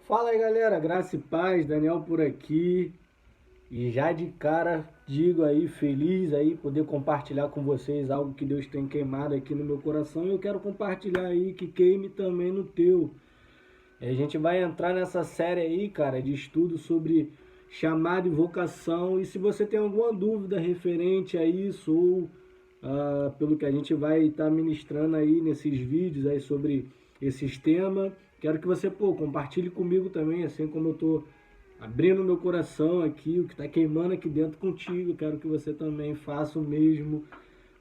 Fala aí galera, graça e paz, Daniel por aqui. E já de cara digo aí, feliz aí poder compartilhar com vocês algo que Deus tem queimado aqui no meu coração e eu quero compartilhar aí que queime também no teu. A gente vai entrar nessa série aí, cara, de estudo sobre chamado e vocação. E se você tem alguma dúvida referente a isso ou pelo que a gente vai estar ministrando aí nesses vídeos aí sobre esses temas, quero que você, compartilhe comigo também, assim como eu tô abrindo meu coração aqui, o que está queimando aqui dentro contigo, quero que você também faça o mesmo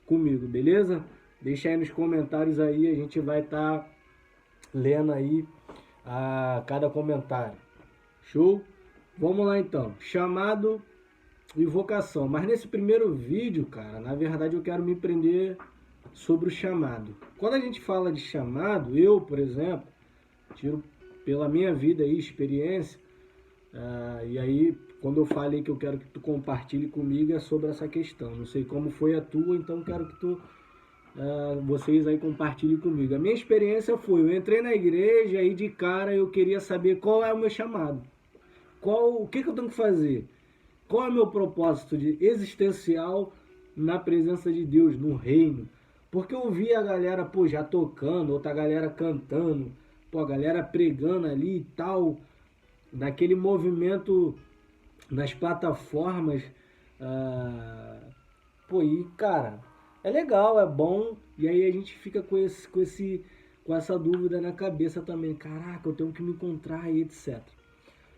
comigo, beleza? Deixa aí nos comentários aí, a gente vai estar lendo aí a cada comentário. Show? Vamos lá então. Chamado e vocação. Mas nesse primeiro vídeo, cara, na verdade eu quero me prender sobre o chamado. Quando a gente fala de chamado, eu, por exemplo, tiro pela minha vida e experiência, e aí quando eu falei que eu quero que tu compartilhe comigo é sobre essa questão. Não sei como foi a tua, então quero que vocês aí compartilhem comigo. A minha experiência foi, eu entrei na igreja e de cara eu queria saber qual é o meu chamado. O que eu tenho que fazer? Qual é o meu propósito existencial na presença de Deus, no reino? Porque eu vi a galera, já tocando, outra galera cantando, a galera pregando ali e tal, naquele movimento nas plataformas. E cara, é legal, é bom, e aí a gente fica com essa dúvida na cabeça também. Caraca, eu tenho que me encontrar e etc.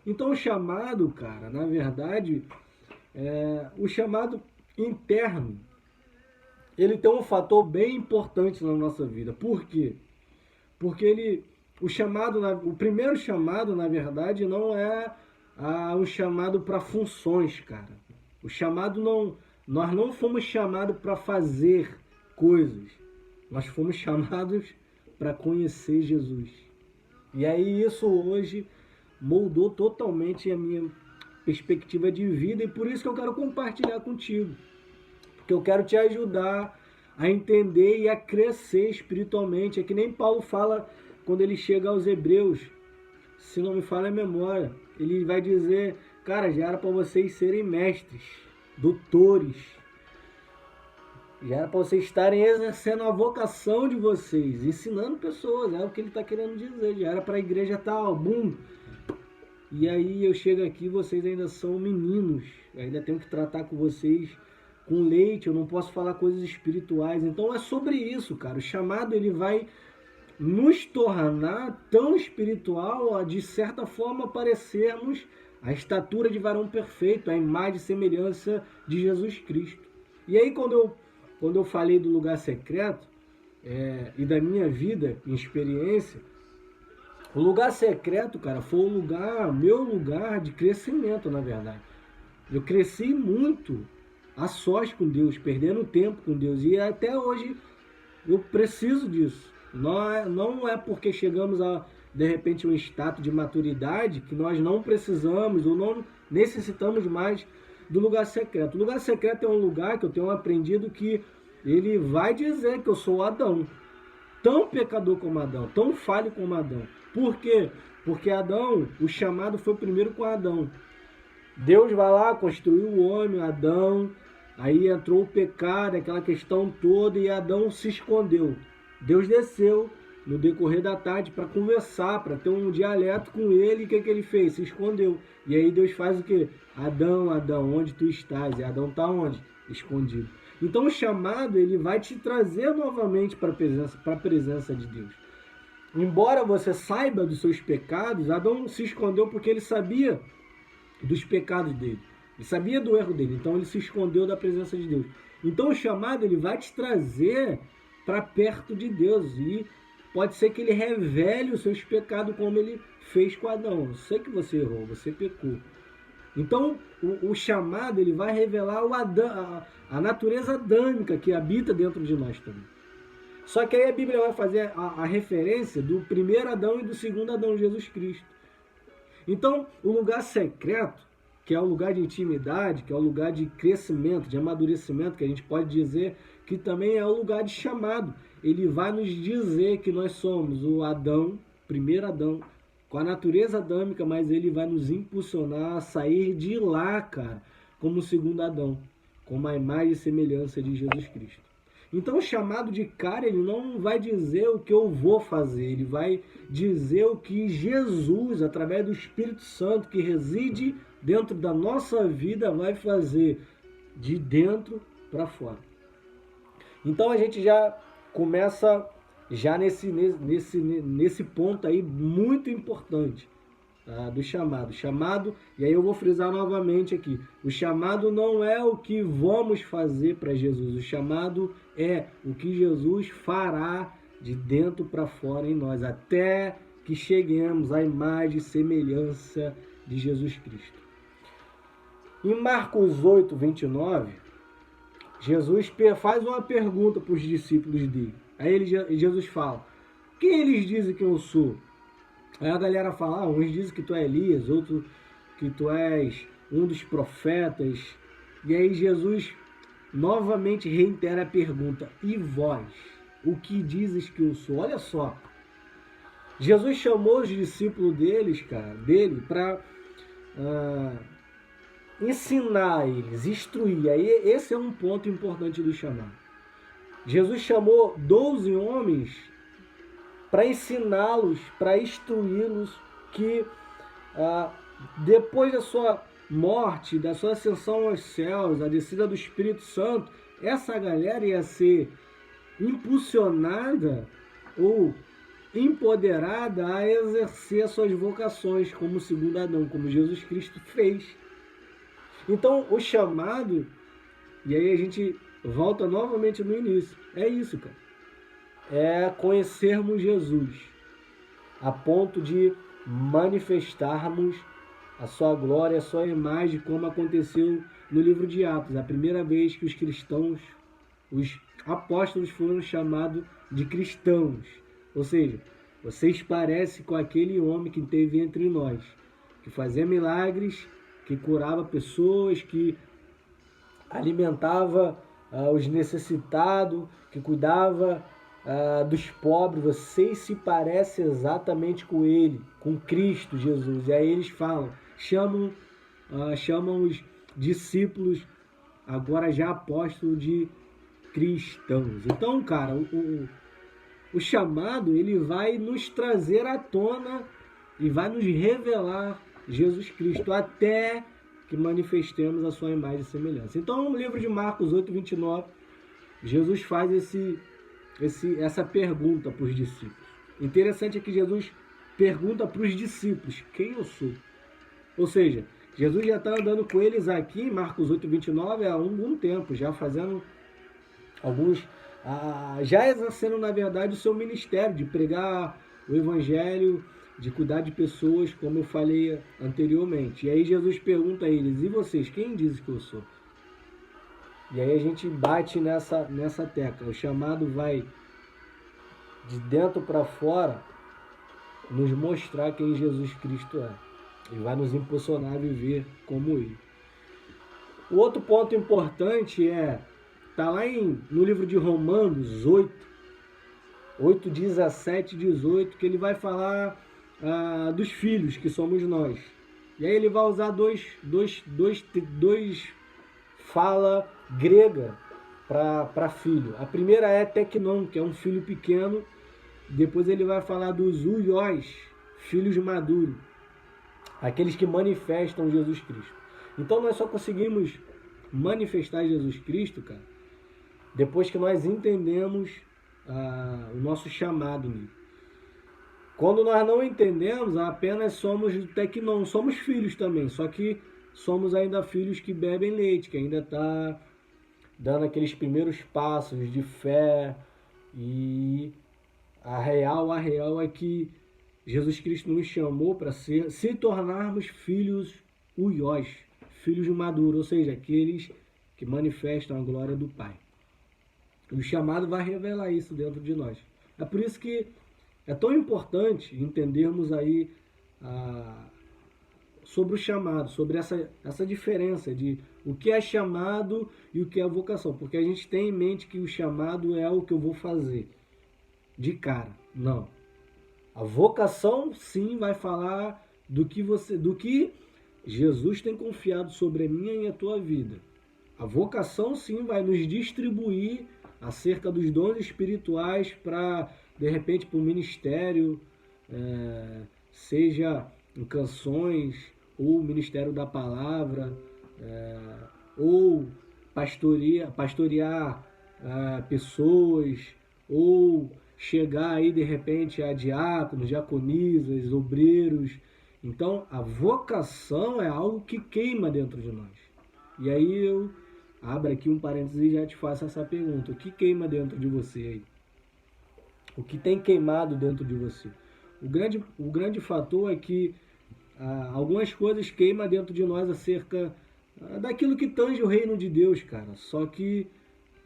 Então o chamado, cara, na verdade, o chamado interno, ele tem um fator bem importante na nossa vida. Por quê? Porque o primeiro chamado, na verdade, não é um chamado para funções, cara. O chamado nós não fomos chamados para fazer coisas. Nós fomos chamados para conhecer Jesus. E aí isso hoje moldou totalmente a minha perspectiva de vida e por isso que eu quero compartilhar contigo. Porque eu quero te ajudar a entender e a crescer espiritualmente. É que nem Paulo fala quando ele chega aos Hebreus, se não me falha a memória, ele vai dizer, cara, já era para vocês serem mestres, doutores, já era para vocês estarem exercendo a vocação de vocês, ensinando pessoas, é o que ele está querendo dizer, já era para a igreja estar, boom. E aí eu chego aqui, vocês ainda são meninos, eu ainda tenho que tratar com vocês com leite, eu não posso falar coisas espirituais. Então é sobre isso, cara. O chamado ele vai nos tornar tão espiritual, de certa forma parecermos a estatura de varão perfeito, a imagem e semelhança de Jesus Cristo. E aí quando eu falei do lugar secreto e da minha vida em experiência, o lugar secreto, cara, foi meu lugar de crescimento, na verdade. Eu cresci muito a sós com Deus, perdendo tempo com Deus. E até hoje eu preciso disso. Não é porque chegamos a, de repente, um status de maturidade que nós não precisamos ou não necessitamos mais do lugar secreto. O lugar secreto é um lugar que eu tenho aprendido que ele vai dizer que eu sou Adão. Tão pecador como Adão, tão falho como Adão. Por quê? Porque Adão, o chamado foi primeiro com Adão. Deus vai lá, construiu o homem, Adão, aí entrou o pecado, aquela questão toda, e Adão se escondeu. Deus desceu no decorrer da tarde para conversar, para ter um dialeto com ele, e o que ele fez? Se escondeu. E aí Deus faz o quê? Adão, Adão, onde tu estás? E Adão está onde? Escondido. Então o chamado, ele vai te trazer novamente para a presença de Deus. Embora você saiba dos seus pecados, Adão se escondeu porque ele sabia dos pecados dele. Ele sabia do erro dele, então ele se escondeu da presença de Deus. Então o chamado ele vai te trazer para perto de Deus e pode ser que ele revele os seus pecados como ele fez com Adão. Eu sei que você errou, você pecou. Então o chamado ele vai revelar a natureza adâmica que habita dentro de nós também. Só que aí a Bíblia vai fazer a referência do primeiro Adão e do segundo Adão, Jesus Cristo. Então, o lugar secreto, que é o lugar de intimidade, que é o lugar de crescimento, de amadurecimento, que a gente pode dizer que também é o lugar de chamado. Ele vai nos dizer que nós somos o Adão, primeiro Adão, com a natureza adâmica, mas ele vai nos impulsionar a sair de lá, cara, como o segundo Adão, como a imagem e semelhança de Jesus Cristo. Então o chamado de cara, ele não vai dizer o que eu vou fazer, ele vai dizer o que Jesus, através do Espírito Santo que reside dentro da nossa vida, vai fazer de dentro para fora. Então a gente já começa já nesse ponto aí muito importante, tá, do chamado. Chamado, e aí eu vou frisar novamente aqui, o chamado não é o que vamos fazer para Jesus, o chamado é o que Jesus fará de dentro para fora em nós, até que cheguemos à imagem e semelhança de Jesus Cristo. Em Marcos 8, 29, Jesus faz uma pergunta para os discípulos dele. Aí Jesus fala, quem eles dizem que eu sou? Aí a galera fala, uns dizem que tu é Elias, outros que tu és um dos profetas. E aí Jesus novamente reitera a pergunta, e vós, o que dizes que eu sou? Olha só, Jesus chamou os discípulos dele para ensinar eles, instruir. Aí esse é um ponto importante do chamado. Jesus chamou 12 homens para ensiná-los, para instruí-los que depois da sua morte, da sua ascensão aos céus, a descida do Espírito Santo, essa galera ia ser impulsionada ou empoderada a exercer as suas vocações como o segundo Adão, como Jesus Cristo fez. Então, o chamado, e aí a gente volta novamente no início, é isso, cara. É conhecermos Jesus, a ponto de manifestarmos a sua glória, a sua imagem, como aconteceu no livro de Atos, a primeira vez que os cristãos, os apóstolos foram chamados de cristãos. Ou seja, vocês parecem com aquele homem que teve entre nós, que fazia milagres, que curava pessoas, que alimentava os necessitados, que cuidava dos pobres. Vocês se parecem exatamente com ele, com Cristo Jesus. E aí eles falam, chamam os discípulos, agora já apóstolos, de cristãos. Então, cara, o chamado, ele vai nos trazer à tona e vai nos revelar Jesus Cristo, até que manifestemos a sua imagem e semelhança. Então, no livro de Marcos 8, 29, Jesus faz essa pergunta para os discípulos. Interessante é que Jesus pergunta para os discípulos, quem eu sou? Ou seja, Jesus já está andando com eles aqui em Marcos 8, 29 há algum tempo, já fazendo já exercendo, na verdade, o seu ministério de pregar o evangelho, de cuidar de pessoas, como eu falei anteriormente. E aí Jesus pergunta a eles, e vocês, quem dizem que eu sou? E aí a gente bate nessa tecla. O chamado vai de dentro para fora nos mostrar quem Jesus Cristo é. E vai nos impulsionar a viver como ele. O outro ponto importante está lá no livro de Romanos 8, 17, 18, que ele vai falar dos filhos, que somos nós. E aí ele vai usar dois fala grega para filho. A primeira é teknon, que é um filho pequeno. Depois ele vai falar dos uiós, filhos maduros, aqueles que manifestam Jesus Cristo. Então nós só conseguimos manifestar Jesus Cristo, cara, depois que nós entendemos o nosso chamado nele. Quando nós não entendemos, apenas somos teknon, somos filhos também, só que somos ainda filhos que bebem leite, que ainda está dando aqueles primeiros passos de fé. E a real é que Jesus Cristo nos chamou para se tornarmos filhos uiós, filhos maduros, ou seja, aqueles que manifestam a glória do Pai. E o chamado vai revelar isso dentro de nós. É por isso que é tão importante entendermos aí sobre o chamado, sobre essa diferença de o que é chamado e o que é vocação. Porque a gente tem em mente que o chamado é o que eu vou fazer de cara. Não. A vocação, sim, vai falar do que Jesus tem confiado sobre a minha e a tua vida. A vocação, sim, vai nos distribuir acerca dos dons espirituais para, de repente, para o ministério, seja em canções, ou ministério da palavra, ou pastorear pessoas, ou chegar aí de repente a diáconos, diaconisas, obreiros. Então a vocação é algo que queima dentro de nós. E aí eu abro aqui um parênteses e já te faço essa pergunta: o que queima dentro de você aí? O que tem queimado dentro de você? O grande fator é que algumas coisas queimam dentro de nós acerca daquilo que tange o reino de Deus, cara. Só que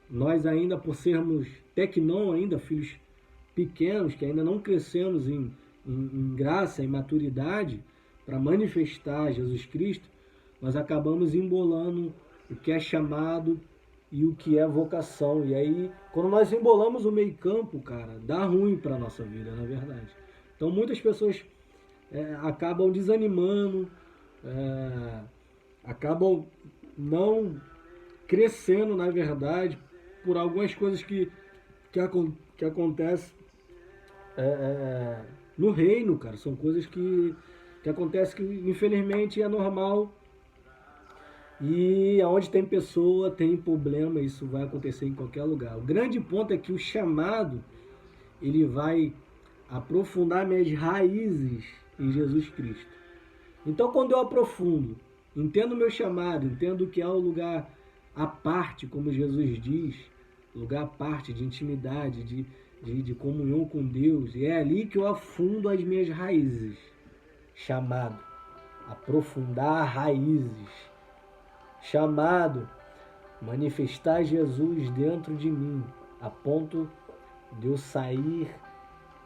nós ainda, por sermos tecnon ainda, filhos pequenos, que ainda não crescemos em graça, em maturidade, para manifestar Jesus Cristo, nós acabamos embolando o que é chamado e o que é vocação. E aí, quando nós embolamos o meio campo, cara, dá ruim para a nossa vida, na verdade. Então, muitas pessoas acabam desanimando, acabam não crescendo, na verdade, por algumas coisas que acontecem no reino, cara. São coisas que acontecem que, infelizmente, é normal. E onde tem pessoa, tem problema, isso vai acontecer em qualquer lugar. O grande ponto é que o chamado, ele vai aprofundar minhas raízes em Jesus Cristo. Então, quando eu aprofundo, entendo o meu chamado, entendo que é um lugar à parte, como Jesus diz, lugar à parte de intimidade, de comunhão com Deus, e é ali que eu afundo as minhas raízes. Chamado, aprofundar raízes. Chamado, manifestar Jesus dentro de mim, a ponto de eu sair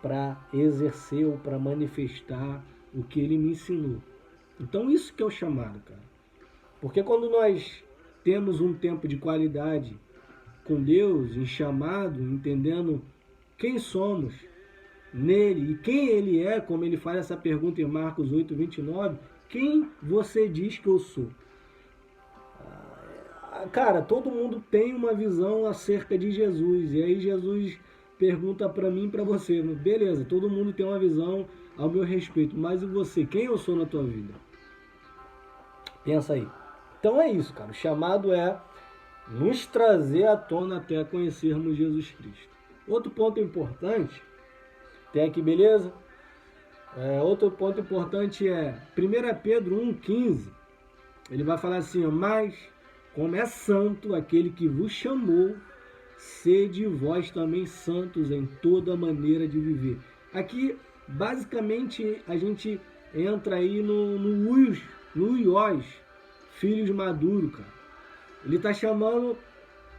para exercer ou para manifestar o que ele me ensinou. Então isso que é o chamado, cara. Porque quando nós temos um tempo de qualidade com Deus, em chamado, entendendo quem somos nele e quem ele é, como ele faz essa pergunta em Marcos 8:29, quem você diz que eu sou? Cara, todo mundo tem uma visão acerca de Jesus, e aí Jesus pergunta para mim e para você, beleza, todo mundo tem uma visão ao meu respeito, mas e você, quem eu sou na tua vida? Pensa aí. Então é isso, cara, o chamado é nos trazer à tona até conhecermos Jesus Cristo. Outro ponto importante, tem aqui, beleza? Outro ponto importante é 1 Pedro 1,15, ele vai falar assim, mas como é santo aquele que vos chamou, sede vós também santos em toda maneira de viver. Aqui, basicamente, a gente entra aí no uiós, filhos maduros, cara. Ele está chamando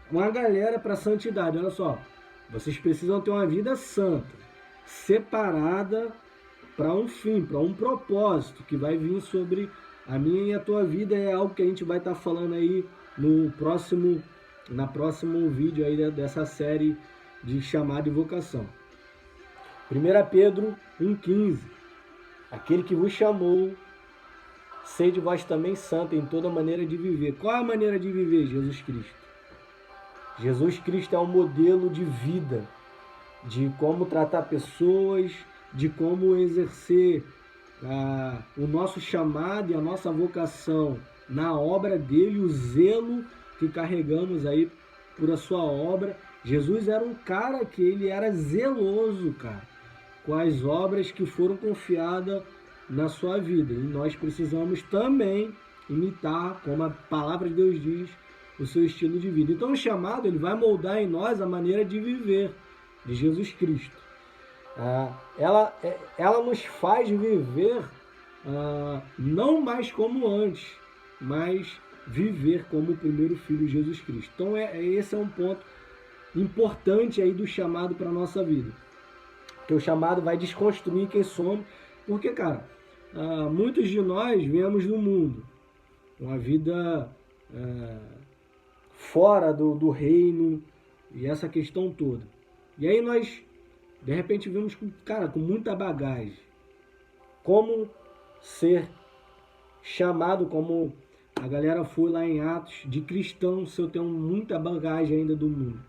uma galera para santidade. Olha só, vocês precisam ter uma vida santa, separada para um fim, para um propósito que vai vir sobre a minha e a tua vida. É algo que a gente vai estar falando aí no próximo vídeo aí dessa série de chamado e vocação. 1 Pedro 1,15, aquele que vos chamou, sede vós também santo em toda maneira de viver. Qual é a maneira de viver? Jesus Cristo. Jesus Cristo é um modelo de vida, de como tratar pessoas, de como exercer o nosso chamado e a nossa vocação na obra dele, o zelo que carregamos aí por a sua obra. Jesus era um cara que ele era zeloso, cara, com as obras que foram confiadas na sua vida. E nós precisamos também imitar, como a palavra de Deus diz, o seu estilo de vida. Então o chamado, ele vai moldar em nós a maneira de viver de Jesus Cristo. Ela nos faz viver não mais como antes, mas viver como o primeiro filho de Jesus Cristo. Então esse é um ponto importante aí do chamado para a nossa vida. Porque o chamado vai desconstruir quem somos. Porque, cara, muitos de nós viemos do mundo, uma vida fora do reino e essa questão toda. E aí nós De repente vimos com muita bagagem. Como ser chamado, como a galera foi lá em Atos, de cristão, se eu tenho muita bagagem ainda do mundo?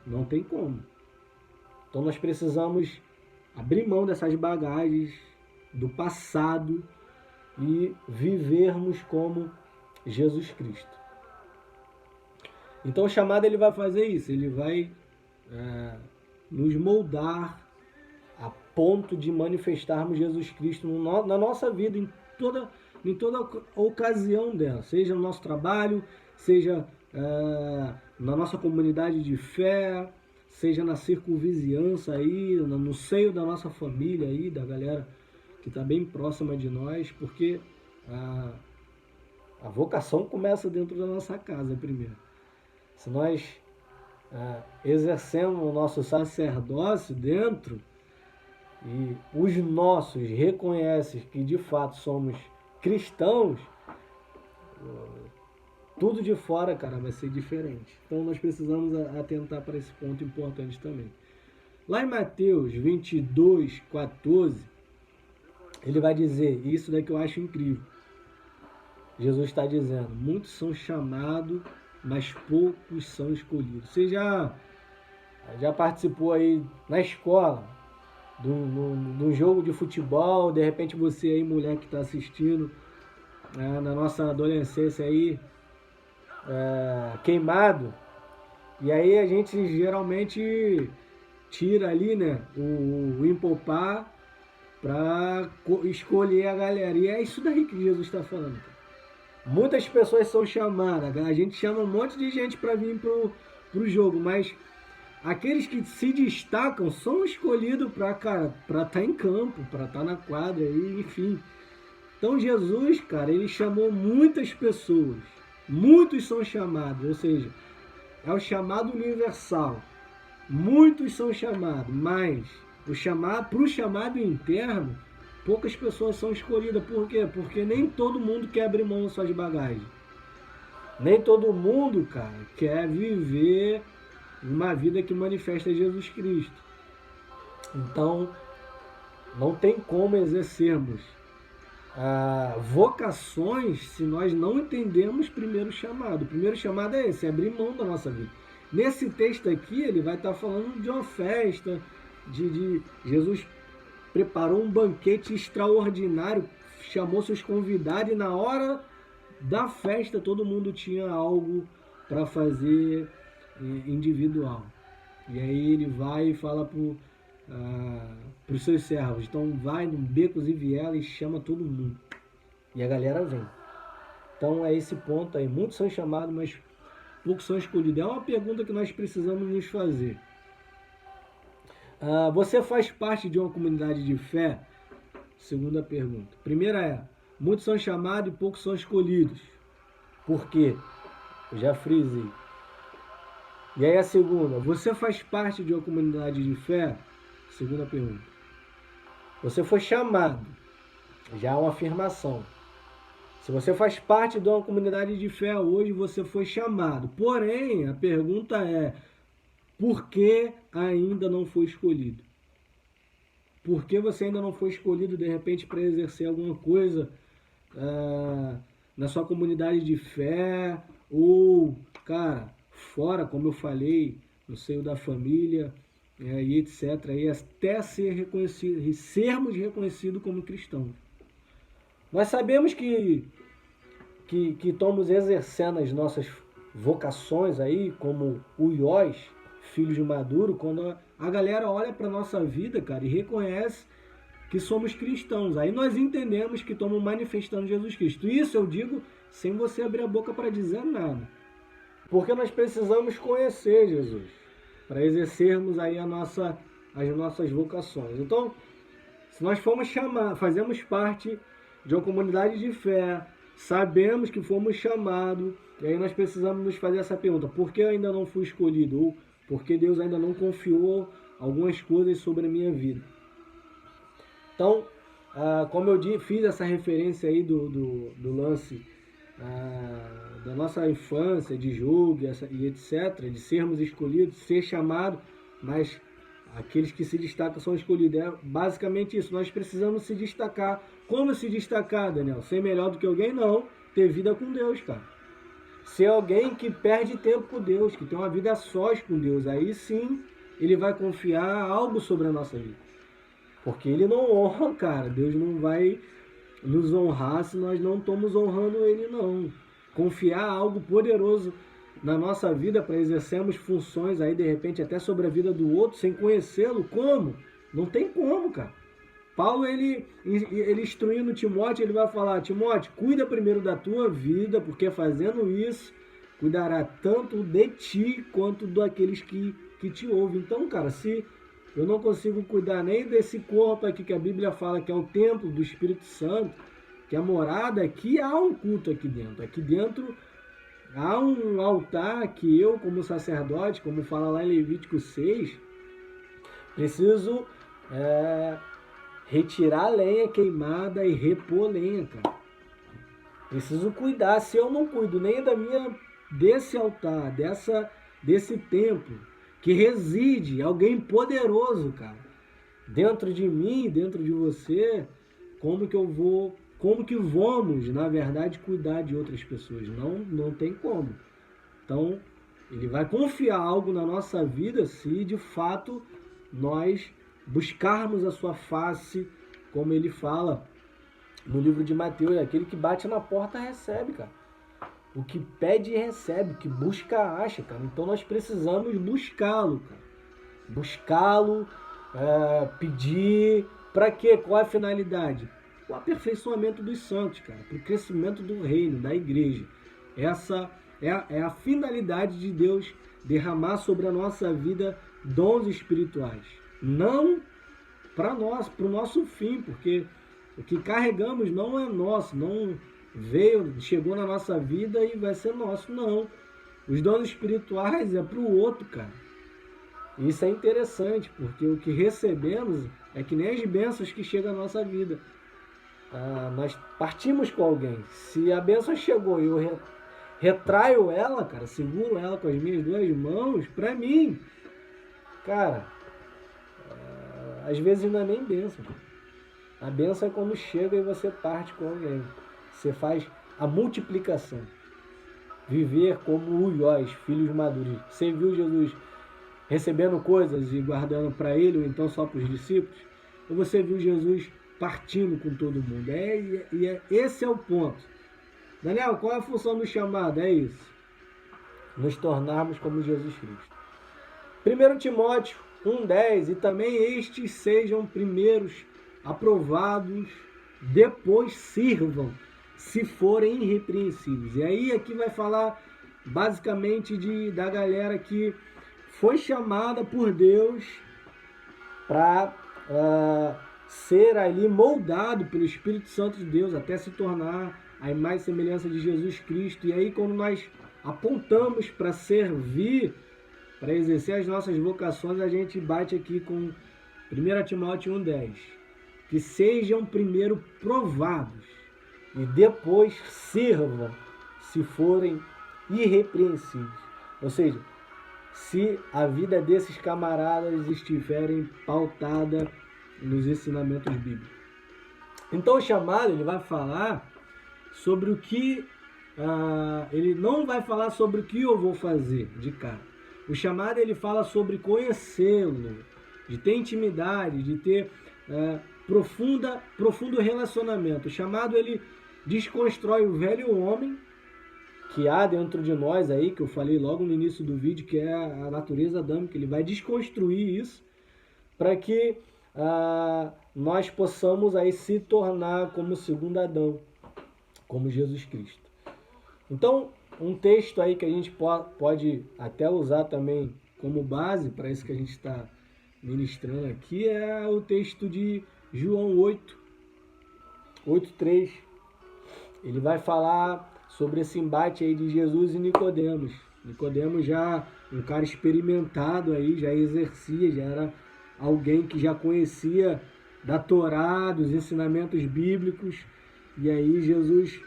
Não tem como. Então nós precisamos abrir mão dessas bagagens do passado e vivermos como Jesus Cristo. Então o chamado ele vai fazer isso, ele vai nos moldar a ponto de manifestarmos Jesus Cristo na nossa vida, em toda ocasião dela, seja no nosso trabalho, seja na nossa comunidade de fé, seja na circunvizinhança aí, no seio da nossa família aí, da galera que está bem próxima de nós, porque a vocação começa dentro da nossa casa primeiro. Se nós exercemos o nosso sacerdócio dentro e os nossos reconhecem que de fato somos cristãos, tudo de fora, cara, vai ser diferente. Então nós precisamos atentar para esse ponto importante também. Lá em Mateus 22, 14, ele vai dizer, isso daqui eu acho incrível. Jesus está dizendo, muitos são chamados, mas poucos são escolhidos. Você já participou aí na escola de um jogo de futebol, de repente você aí, mulher que está assistindo, na nossa adolescência aí, queimado, e aí a gente geralmente tira ali, né, o empopar para escolher a galera. E é isso daí que Jesus está falando. Muitas pessoas são chamadas, a gente chama um monte de gente para vir pro jogo, mas aqueles que se destacam são escolhidos para estar em campo, para estar na quadra, e, enfim. Então Jesus, cara, ele chamou muitas pessoas, muitos são chamados, ou seja, é o chamado universal. Muitos são chamados, mas para o chamado interno, poucas pessoas são escolhidas. Por quê? Porque nem todo mundo quer abrir mão das suas bagagens. Nem todo mundo, cara, quer viver uma vida que manifesta Jesus Cristo. Então, não tem como exercermos vocações se nós não entendemos primeiro o chamado. O primeiro chamado é esse, é abrir mão da nossa vida. Nesse texto aqui, ele vai estar falando de uma festa, de Jesus preparou um banquete extraordinário, chamou seus convidados e na hora da festa todo mundo tinha algo para fazer individual. E aí ele vai e fala para os seus servos, então vai no becos e vielas e chama todo mundo. E a galera vem. Então é esse ponto aí, muitos são chamados, mas poucos são escolhidos. É uma pergunta que nós precisamos nos fazer. Você faz parte de uma comunidade de fé? Segunda pergunta. Primeira é, muitos são chamados e poucos são escolhidos. Por quê? Eu já frisei. E aí a segunda, você faz parte de uma comunidade de fé? Segunda pergunta. Você foi chamado, já é uma afirmação. Se você faz parte de uma comunidade de fé hoje, você foi chamado. Porém, a pergunta é, por que ainda não foi escolhido? Por que você ainda não foi escolhido, de repente, para exercer alguma coisa na sua comunidade de fé? Ou, cara, fora, como eu falei, no seio da família, e etc. E até ser reconhecido, sermos reconhecidos como cristãos. Nós sabemos que estamos exercendo as nossas vocações aí, como o IOS, Filhos de Maduro, quando a galera olha para a nossa vida, cara, e reconhece que somos cristãos. Aí nós entendemos que estamos manifestando Jesus Cristo. Isso eu digo sem você abrir a boca para dizer nada. Porque nós precisamos conhecer Jesus para exercermos aí as nossas vocações. Então, se nós fomos chamados, fazemos parte de uma comunidade de fé, sabemos que fomos chamados, e aí nós precisamos nos fazer essa pergunta, por que eu ainda não fui escolhido? Ou por que Deus ainda não confiou algumas coisas sobre a minha vida? Então, como eu fiz essa referência aí do lance da nossa infância, de jogo e etc., de sermos escolhidos, ser chamado, mas aqueles que se destacam são escolhidos. É basicamente isso. Nós precisamos se destacar. Como se destacar, Daniel? Ser melhor do que alguém? Não. Ter vida com Deus, cara. Ser alguém que perde tempo com Deus, que tem uma vida a sós com Deus. Aí sim, ele vai confiar algo sobre a nossa vida. Porque ele não honra, cara. Deus não vai nos honrar se nós não estamos honrando ele, não. Confiar algo poderoso na nossa vida para exercermos funções aí, de repente, até sobre a vida do outro, sem conhecê-lo. Como? Não tem como, cara. Paulo, ele instruindo Timóteo, ele vai falar: Timóteo, cuida primeiro da tua vida, porque fazendo isso, cuidará tanto de ti quanto daqueles que te ouvem. Então, cara, se eu não consigo cuidar nem desse corpo aqui que a Bíblia fala que é o templo do Espírito Santo, que é a morada aqui, há um culto aqui dentro. Aqui dentro há um altar que eu, como sacerdote, como fala lá em Levítico 6, preciso retirar a lenha queimada e repor lenha, cara. Preciso cuidar. Se eu não cuido nem desse altar, desse templo, que reside alguém poderoso, cara, dentro de mim, dentro de você, como que vamos, na verdade, cuidar de outras pessoas? Não tem como. Então, ele vai confiar algo na nossa vida se, de fato, nós buscarmos a sua face, como ele fala no livro de Mateus: aquele que bate na porta recebe, cara. O que pede recebe, o que busca acha, cara. Então nós precisamos buscá-lo, cara. Buscá-lo, pedir. Para quê? Qual é a finalidade? O aperfeiçoamento dos santos, cara. Para o crescimento do reino, da igreja. Essa é a finalidade de Deus derramar sobre a nossa vida dons espirituais. Não para nós, para o nosso fim, porque o que carregamos não é nosso, não chegou na nossa vida e vai ser nosso, não. Os dons espirituais é para o outro, cara. Isso é interessante, porque o que recebemos é que nem as bênçãos que chegam à nossa vida. Nós partimos com alguém. Se a bênção chegou e eu retraio ela, cara, seguro ela com as minhas duas mãos, para mim, cara, às vezes não é nem bênção. A bênção é quando chega e você parte com alguém. Você faz a multiplicação. Viver como uiós, filhos maduros. Você viu Jesus recebendo coisas e guardando para ele, ou então só para os discípulos? Ou você viu Jesus partindo com todo mundo? Esse é o ponto. Daniel, qual é a função do chamado? É isso. Nos tornarmos como Jesus Cristo. 1 Timóteo 1,10: e também estes sejam primeiros aprovados, depois sirvam, se forem irrepreensíveis. E aí aqui vai falar basicamente da galera que foi chamada por Deus para ser ali moldado pelo Espírito Santo de Deus até se tornar a imagem e semelhança de Jesus Cristo. E aí quando nós apontamos para servir, para exercer as nossas vocações, a gente bate aqui com 1 Timóteo 1,10. Que sejam primeiro provados e depois sirvam, se forem irrepreensíveis. Ou seja, se a vida desses camaradas estiverem pautada nos ensinamentos bíblicos. Então o chamado, ele vai falar sobre o que... ele não vai falar sobre o que eu vou fazer de cara. O chamado, ele fala sobre conhecê-lo, de ter intimidade, de ter profundo relacionamento. O chamado, ele desconstrói o velho homem que há dentro de nós aí, que eu falei logo no início do vídeo, que é a natureza adâmica. Ele vai desconstruir isso para que nós possamos aí se tornar como o segundo Adão, como Jesus Cristo. Então, um texto aí que a gente pode até usar também como base para isso que a gente está ministrando aqui é o texto de João 8:3. Ele vai falar sobre esse embate aí de Jesus e Nicodemos. Nicodemos, já um cara experimentado aí, já exercia, já era alguém que já conhecia da Torá, dos ensinamentos bíblicos. E aí Jesus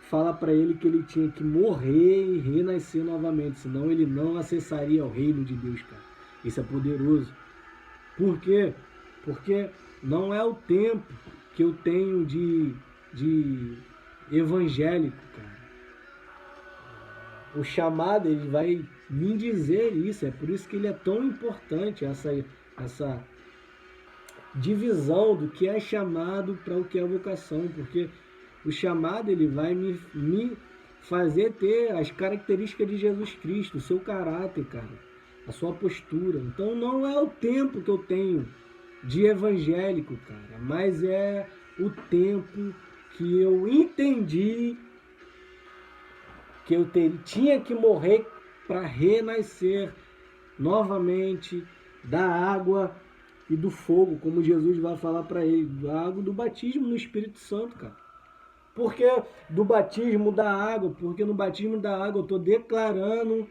fala para ele que ele tinha que morrer e renascer novamente, senão ele não acessaria o reino de Deus, cara. Isso é poderoso. Por quê? Porque não é o tempo que eu tenho de evangélico, cara. O chamado, ele vai me dizer isso, é por isso que ele é tão importante, essa divisão do que é chamado para o que é vocação, porque o chamado, ele vai me fazer ter as características de Jesus Cristo, o seu caráter, cara, a sua postura. Então não é o tempo que eu tenho de evangélico, cara, mas é o tempo que eu entendi que eu tinha que morrer para renascer novamente da água e do fogo, como Jesus vai falar para ele, da água do batismo no Espírito Santo, cara. Porque do batismo da água, porque no batismo da água eu estou declarando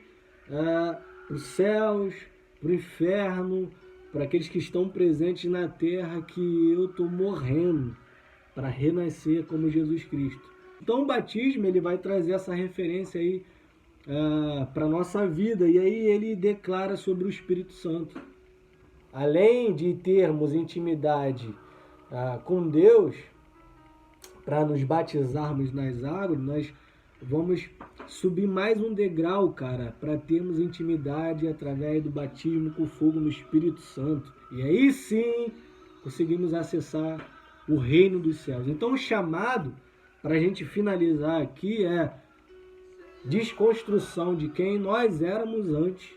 para os céus, para o inferno, para aqueles que estão presentes na terra, que eu estou morrendo para renascer como Jesus Cristo. Então o batismo, ele vai trazer essa referência aí para a nossa vida, e aí ele declara sobre o Espírito Santo. Além de termos intimidade com Deus, para nos batizarmos nas águas, nós vamos subir mais um degrau, cara, para termos intimidade através do batismo com fogo no Espírito Santo. E aí sim conseguimos acessar o reino dos céus. Então o chamado, para a gente finalizar aqui, é desconstrução de quem nós éramos antes,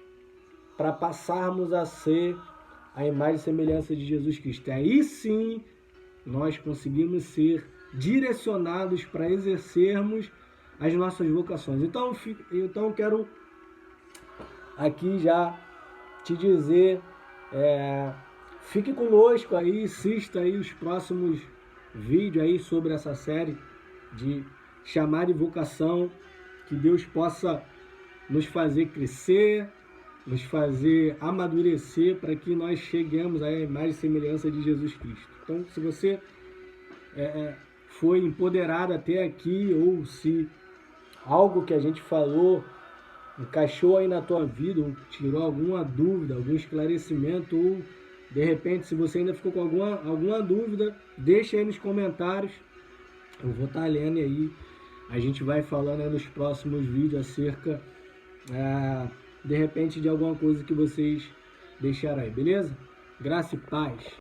para passarmos a ser a imagem e semelhança de Jesus Cristo. Aí sim nós conseguimos ser direcionados para exercermos as nossas vocações. Então eu quero aqui já te dizer, fique conosco aí, assista aí os próximos vídeos aí sobre essa série de chamar e vocação, que Deus possa nos fazer crescer, nos fazer amadurecer para que nós cheguemos à imagem e semelhança de Jesus Cristo. Então, se você foi empoderado até aqui, ou se algo que a gente falou encaixou aí na tua vida, ou tirou alguma dúvida, algum esclarecimento, ou de repente, se você ainda ficou com alguma dúvida, deixa aí nos comentários. Eu vou estar lendo aí. A gente vai falando aí nos próximos vídeos acerca, de repente, de alguma coisa que vocês deixaram aí, beleza? Graça e paz.